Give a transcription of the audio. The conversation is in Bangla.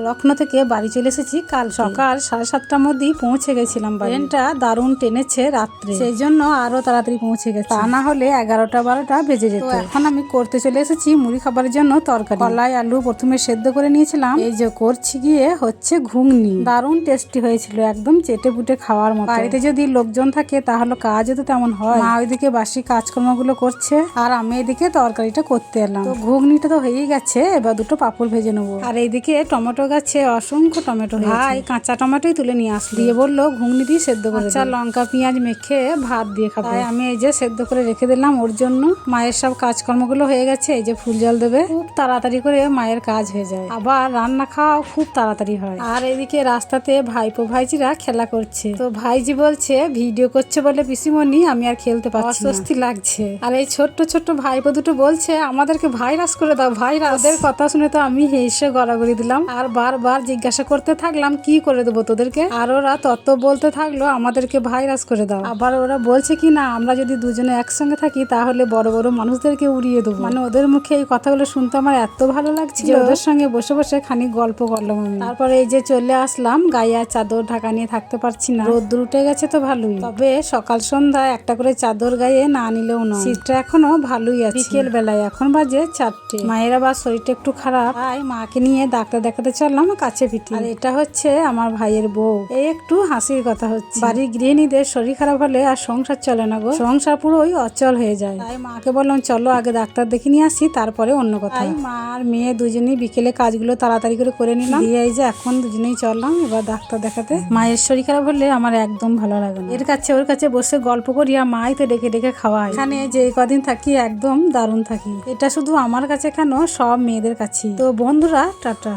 লখনৌ থেকে বাড়ি চলে এসেছি কাল সকাল 7:30টার মধ্যেই পৌঁছে গেছিলাম। ট্রেনটা দারুণ টেনেছে রাত্রে, সেই জন্য আরো তাড়াতাড়ি পৌঁছে গেছে, তা না হলে 11টা-12টা বেজে যেত। এখন আমি করতে চলে এসেছি মুড়ি খাবারের জন্য তরকারি। কলাই আলু প্রথমে সেদ্ধ করে নিয়েছিলাম, এই যে করছি গিয়ে হচ্ছে ঘুগনি। দারুণ টেস্টি হয়েছিল, একদম চেটে পুটে খাওয়ার মতো। বাড়িতে যদি লোকজন থাকে তাহলে কাজও তো তেমন হয়। মা ওইদিকে বাসি কাজকর্মগুলো করছে আর আমি এদিকে তরকারিটা করতে এলাম। তো ঘুগনিটা তো হয়েই গেছে, এবার দুটো পাঁপড় ভেজে নেবো। আর এইদিকে টমেটো গাছে অসংখ্য টমেটো হয়েছে, ভাই কাঁচা টমেটোই তুলে নিয়ে আসলো, দিয়ে বললো ঘুগনি দিয়ে সেদ্ধ করে আচ্ছা লঙ্কা পেঁয়াজ মেখে ভাত দিয়ে খাবো। তাই আমি এই যে সেদ্ধ করে রেখে দিলাম ওর জন্য। মায়ের সব কাজকর্মগুলো হয়ে গেছে, এই যে ফুল জল দেবে, খুব তাড়াতাড়ি করে মায়ের কাজ হয়ে যায়, আবার রান্না খাওয়াও খুব তাড়াতাড়ি হয়। আর এইদিকে রাস্তাতে ভাইপো ভাইজিরা খেলা করছে, তো ভাইজি বলছে ভিডিও করছে বলে পিসিমণি আমি আর খেলতে পারছি না, অস্বস্তি লাগছে। আর এই ছোট্ট ছোট্ট ভাইপো দুটো বলছে আমাদেরকে ভাইরাস করে দাও ভাইরাস। ওদের কথা শুনে তো আমি হেসে গড়াগড়ি দিলাম আর বারবার জিজ্ঞাসা করতে থাকলাম কি করে দেবো তোদেরকে, আর ওরা তত বলতে থাকলো আমাদেরকে ভাইরাস করে দাও। আবার ওরা বলছে কি না আমরা যদি দুজনে একসঙ্গে থাকি তাহলে বড় বড় মানুষদেরকে উড়িয়ে দেবো। মানে ওদের মুখে এই কথাগুলো শুনতে আমার এত ভালো লাগছিল, ওদের সঙ্গে বসে বসে খানিক গল্প করলাম আমি। তারপরে এই যে চলে আসলাম, গায়ে আর চাদর ঢাকা নিয়ে থাকতে পারছি না, রোদ্দুর উঠে গেছে তো ভালোই, তবে সকাল সন্ধ্যা একটা করে চাদর গায়ে না নিলেও নয়, শীতটা এখনো ভালোই আছে। বিকেল বেলায় এখন বাজে 4টে, মায়ের আবার শরীরটা একটু খারাপ, তাই মাকে নিয়ে ডাক্তার দেখাতে চললাম কাছে পিঠি। আর এটা হচ্ছে আমার ভাইয়ের বউ, এই একটু হাসির কথা হচ্ছে, বাড়ির গৃহিণীদের শরীর খারাপ হলে আর সংসার চলে না গো, সংসার পুরোই অচল হয়ে যায়। তাই মাকে বললাম চলো আগে ডাক্তার দেখে নিয়ে আসি তারপরে অন্য কথা। মা আর মেয়ে দুজনেই বিকেলে কাজগুলো তাড়াতাড়ি করে করে নিলাম, দিয়ে এই যে এখন দুজনেই চললাম এবার ডাক্তার দেখাতে। মায়ের শরীর খারাপ হলে আমার একদম ভালো লাগে না, এর কাছে ওর কাছে বসে গল্প করি আর মাই তো ডেকে ডেকে খাওয়ায়। এখানে যে কদিন থাকি একদম দারুণ থাকি, এটা শুধু আমার কাছে কেন সব মেয়েদের কাছেই। তো বন্ধুরা টাটা।